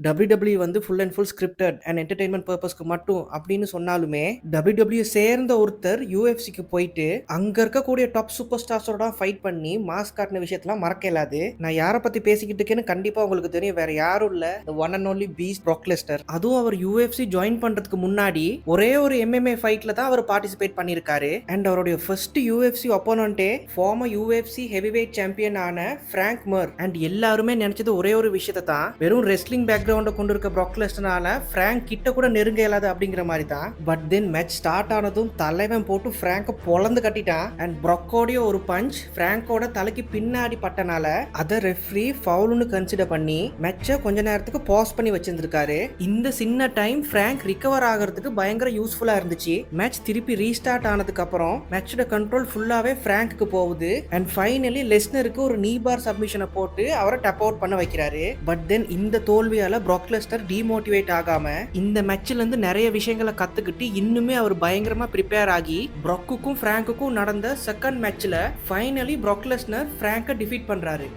WWE வந்து full and full scripted and entertainment பர்பஸ்க்கு மட்டும் அப்படின்னு சொன்னாலுமே WWE சேர்ந்த ஒருத்தர் யூஎஃப்சிக்கு போயிட்டு அங்க இருக்கக்கூடிய டாப் சூப்பர் ஸ்டார்ஸோட ஃபைட் பண்ணி மாஸ் காட்டின விஷயத்தெல்லாம் மறக்க இயலாது. நான் யாரை பத்தி பேசிக்கிட்டு இருக்கேன்னு கண்டிப்பா உங்களுக்கு தெரியும். வேற யாரும் இல்ல, one and only Beast Prague Lesnar. அதுவும் அவர் யூஎஃப்சி ஜாயின் பண்றதுக்கு முன்னாடி ஒரே ஒரு MMA ஃபைட்ல தான் அவர் பார்ட்டிசிபேட் பண்ணியிருக்காரு. அண்ட் அவருடைய ஃபர்ஸ்ட் யூஎஃப்சி ஒப்போனன்ட்டே ஃபார்மர் யூஎஃப்சி ஹெவிவெயிட் சாம்பியன் ஆன ஃப்ராங்க் மர். அண்ட் எல்லாருமே நினைச்சது ஒரே ஒரு விஷயத்தை தான், வெறும் ரெஸ்லிங் பேக்ரவுண்டை கொண்டு இருக்க ப்ராக் லெஸ்னரால ஃப்ராங்க் கிட்ட கூட நெருங்க இயலாது அப்படிங்கிற மாதிரி தான். பட் தென் மேட்ச் ஸ்டார்ட் ஆனதும் தலைவன் போட்டு ஃப்ராங்கை பொளந்து கட்டிட்டான். அண்ட் ப்ராக்கோடைய ஒரு பஞ்ச் ஃப்ராங்கோட தலைக்கு பின்னாடி பட்டனால அதை ரெஃப்ரி ஃபவுல்னு கன்சிடர் பண்ணி மேட்சை கொஞ்ச நேரத்துக்கு பாஸ் பண்ணி வச்சிருந்திருக்காரு. இந்த சின்ன டைம் ஃப்ராங்க் ரிகவர் ஆகிறதுக்கு பயங்கர யூஸ்ஃபுல்லா இருந்துச்சு. மேட்ச் திருப்பி ரீஸ்டார்ட் ஆனதுக்கு அப்புறம் மேட்சோட கண்ட்ரோல் ஃபுல்லாவே ஃப்ராங்க்கு போகுது. அண்ட் ஃபைனலி லெஸ்னருக்கு ஒரு நீ பார் சப்மிஷனை போட்டு அவரை டப் அவுட் பண்ண வைக்கிறாரு. பட் தென் இந்த தோல்வியால ப்ராக் லெஸ்னர் டிமோட்டிவேட் ஆகாம இந்த மேட்ச்ல இருந்து நிறைய விஷயங்களை கத்துக்கிட்டு இன்னுமே அவர் பயங்கரமா ப்ரிப்பேர் ஆகி ப்ராக்குக்கும் ஃப்ராங்குக்கும் நடந்த செகண்ட் மேட்ச்ல ஃபைனலி ப்ராக் லெஸ்னர் ஃப்ராங்கை டிஃபீட் பண்றாரு.